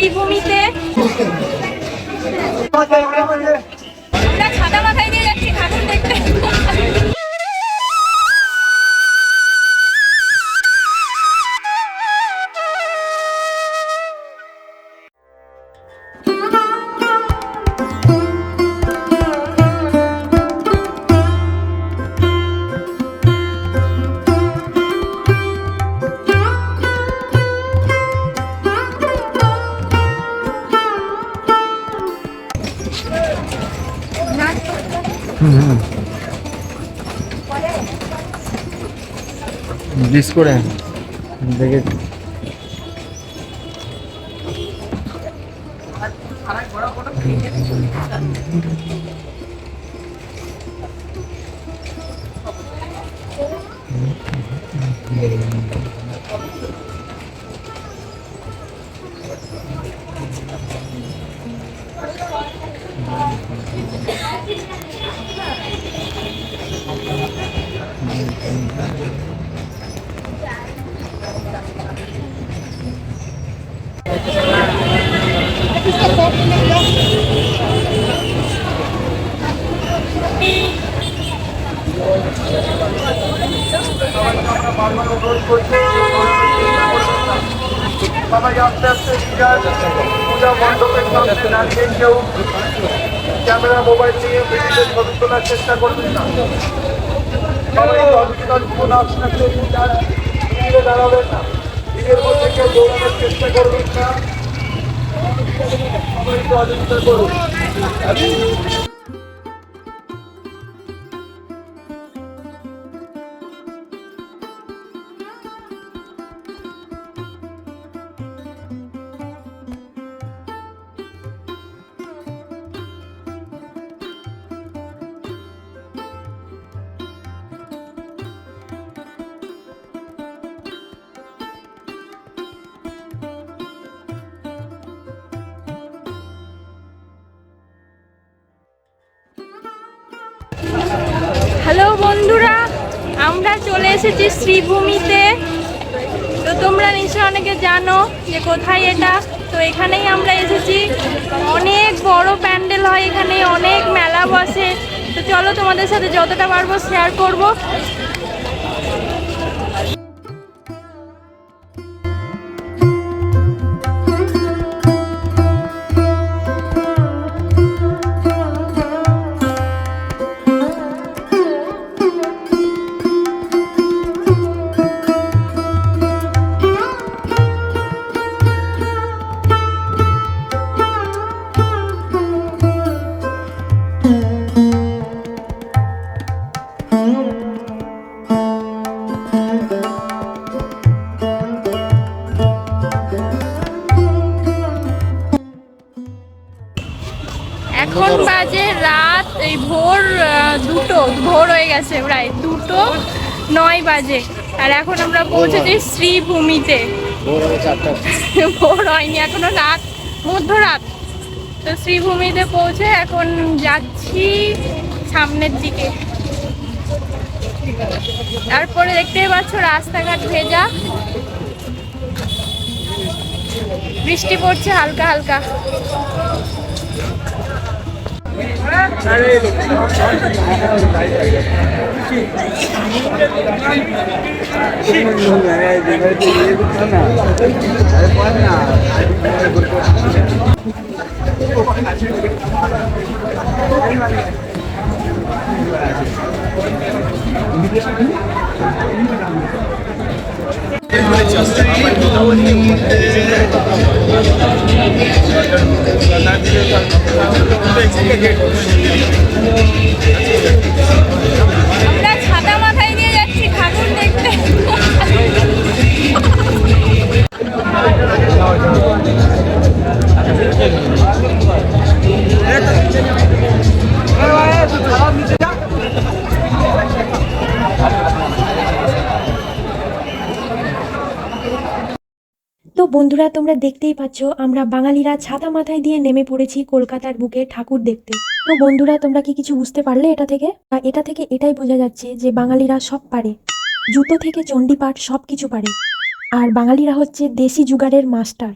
শ্রীভূমিতে। আমরা ছাতা মাথায় দিয়ে যাচ্ছি ঠাকুর দেখতে। ব্লিচ করে দেখে সবাই আস্তে আস্তে পূজা মণ্ডপের সামনে দাঁড়িয়ে কেউ ক্যামেরা মোবাইল নিয়ে ভিডিও ছবি তোলার চেষ্টা করবেন না। সবাই ফোন আসলে দাঁড়াবেন না, নিজের মধ্যে কেউ দৌড়ানোর চেষ্টা করবেন না, সবাই সহযোগিতা করুন। হ্যালো বন্ধুরা, আমরা চলে এসেছি শ্রীভূমিতে। তো তোমরা নিশ্চয়ই অনেকে জানো যে কোথায় এটা। তো এখানেই আমরা এসেছি। অনেক বড় প্যান্ডেল হয় এখানে, অনেক মেলা বসে। তো চলো তোমাদের সাথে যতটা পারবো শেয়ার করব। এখন বাজে রাত এই ভোর 2টো, ভোর হয়ে গেছে, প্রায় 2:09 বাজে। আর এখন আমরা পৌঁছেছি শ্রীভূমিতে। ভোর হয়নি এখনো, রাত, মধ্যরাত। তো শ্রীভূমিতে পৌঁছে এখন যাচ্ছি সামনের দিকে। তারপরে দেখতেই পাচ্ছ রাস্তাঘাট ভেজা, বৃষ্টি পড়ছে হালকা হালকা। আমরা ছাতা মাথায় দিয়ে যাচ্ছি ঠাকুর দেখতে। তো বন্ধুরা, তোমরা দেখতেই পাচ্ছ আমরা বাঙালিরা ছাতা মাথায় দিয়ে নেমে পড়েছি কলকাতার বুকে ঠাকুর দেখতে। তো বন্ধুরা, তোমরা কি কিছু বুঝতে পারলে এটা থেকে? এটা থেকে এটাই বোঝা যাচ্ছে যে বাঙালিরা সব পারে, জুতো থেকে চণ্ডীপাঠ সব কিছু পারে। আর বাঙালিরা হচ্ছে দেশি জুগাড়ের মাস্টার।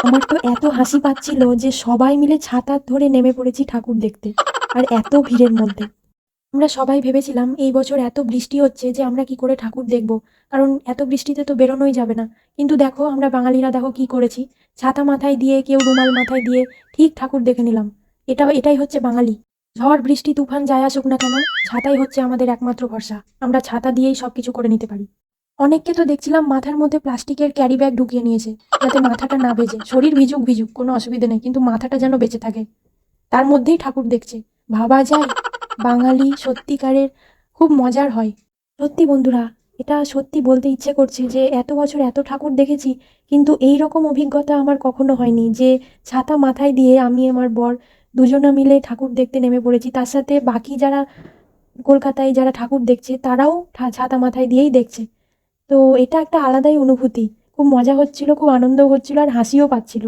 আমার তো এত হাসি পাচ্ছিল যে সবাই মিলে ছাতা ধরে নেমে পড়েছি ঠাকুর দেখতে, আর এত ভিড়ের মধ্যে। আমরা সবাই ভেবেছিলাম এই বছর এত বৃষ্টি হচ্ছে যে আমরা কি করে ঠাকুর দেখব, কারণ এত বৃষ্টিতে তো বেরোনোই যাবে না। কিন্তু দেখো আমরা বাঙালিরা দেখো কি করেছি, ছাতা মাথায় দিয়ে, কেউ রুমাল মাথায় দিয়ে ঠিক ঠাকুর দেখে নিলাম। এটাই হচ্ছে বাঙালি। ঝড় বৃষ্টি তুফান যাই আসুক না কেন, ছাতাই হচ্ছে আমাদের একমাত্র ভরসা। আমরা ছাতা দিয়েই সবকিছু করে নিতে পারি। অনেককে তো দেখছিলাম মাথার মধ্যে প্লাস্টিকের ক্যারি ব্যাগ ঢুকিয়ে নিয়েছে, যাতে মাথাটা না বেজে, শরীর ভিজুক ভিজুক কোনো অসুবিধা নেই, কিন্তু মাথাটা যেন বেঁচে থাকে। তার মধ্যেই ঠাকুর দেখছে। ভাবা যায়, বাঙালি সত্যিকারের খুব মজার হয়। সত্যি বন্ধুরা, এটা সত্যি বলতে ইচ্ছে করছে যে এত বছর এত ঠাকুর দেখেছি, কিন্তু এই রকম অভিজ্ঞতা আমার কখনো হয়নি যে ছাতা মাথায় দিয়ে আমি আমার বর দুজনা মিলে ঠাকুর দেখতে নেমে পড়েছি। তার সাথে বাকি যারা কলকাতায় যারা ঠাকুর দেখছে তারাও ছাতা মাথায় দিয়েই দেখছে। তো এটা একটা আলাদাই অনুভূতি। খুব মজা হচ্ছিল, খুব আনন্দও হচ্ছিল, আর হাসিও পাচ্ছিল।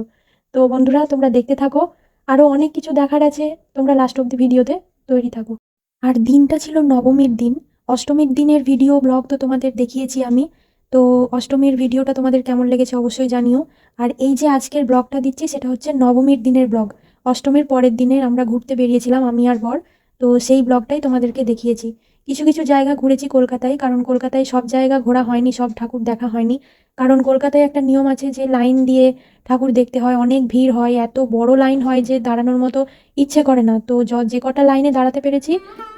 তো বন্ধুরা, তোমরা দেখতে থাকো, আরও অনেক কিছু দেখার আছে, তোমরা লাস্ট অব্দি ভিডিওতে তৈরি থাকো। আর দিনটা ছিল নবমীর দিন। অষ্টমীর দিনের ভিডিও ব্লগ তো তোমাদের দেখিয়েছি আমি। তো অষ্টমীর ভিডিওটা তোমাদের কেমন লেগেছে অবশ্যই জানিও। আর এই যে আজকের ব্লগটা দিচ্ছি সেটা হচ্ছে নবমীর দিনের ব্লগ। অষ্টমীর পরের দিনে আমরা ঘুরতে বেরিয়েছিলাম আমি আর বর। তো সেই ব্লগটাই তোমাদেরকে দেখিয়েছি। কিছু কিছু জায়গা ঘুরেছি কলকাতায়, কারণ কলকাতায় সব জায়গা ঘোরা হয়নি, সব ঠাকুর দেখা হয়নি। কারণ কলকাতায় একটা নিয়ম আছে যে লাইন দিয়ে ঠাকুর দেখতে হয়, অনেক ভিড় হয়, এত বড় লাইন হয় যে দাঁড়ানোর মতো ইচ্ছে করে না। তো যে কটা লাইনে দাঁড়াতে পেরেছি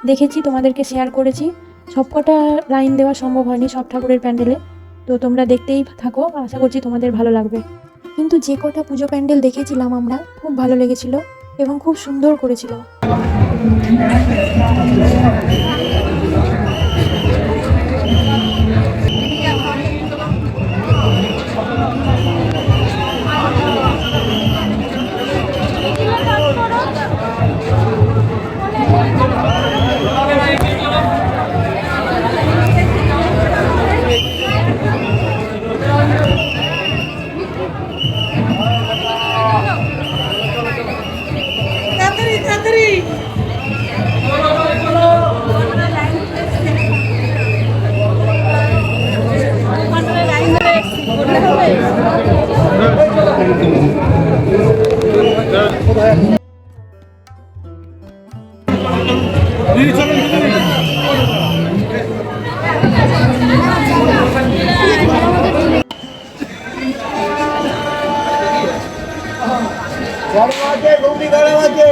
দেখেছি, তোমাদেরকে শেয়ার করেছি। সব কটা লাইন দেওয়া সম্ভব হয়নি সব ঠাকুরের প্যান্ডেলে। তো তোমরা দেখতেই থাকো, আশা করছি তোমাদের ভালো লাগবে। কিন্তু যে কটা পুজো প্যান্ডেল দেখেছিলাম আমরা, খুব ভালো লেগেছিল এবং খুব সুন্দর করেছিল। গরম আছে, ঘুগনি গরম আছে।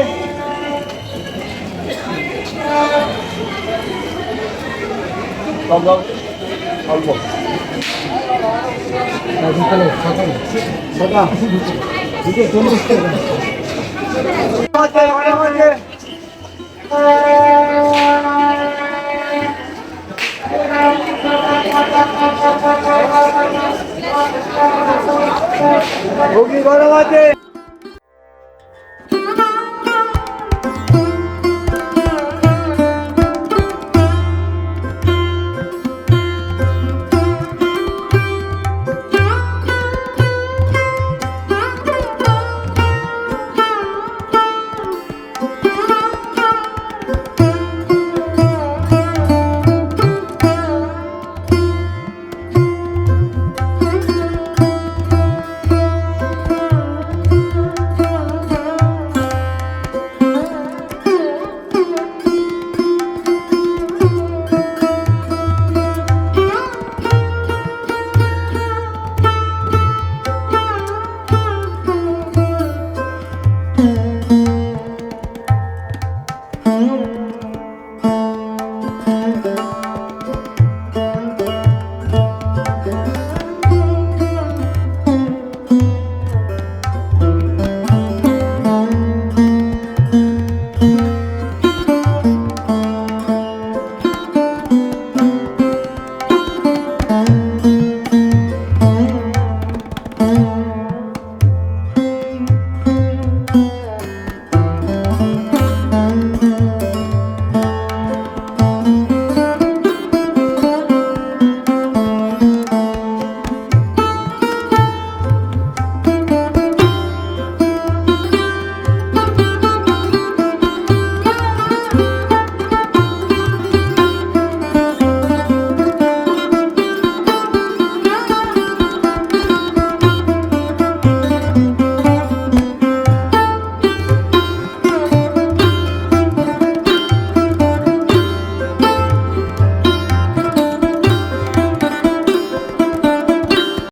অল্প ঘুগনি গরম আছে।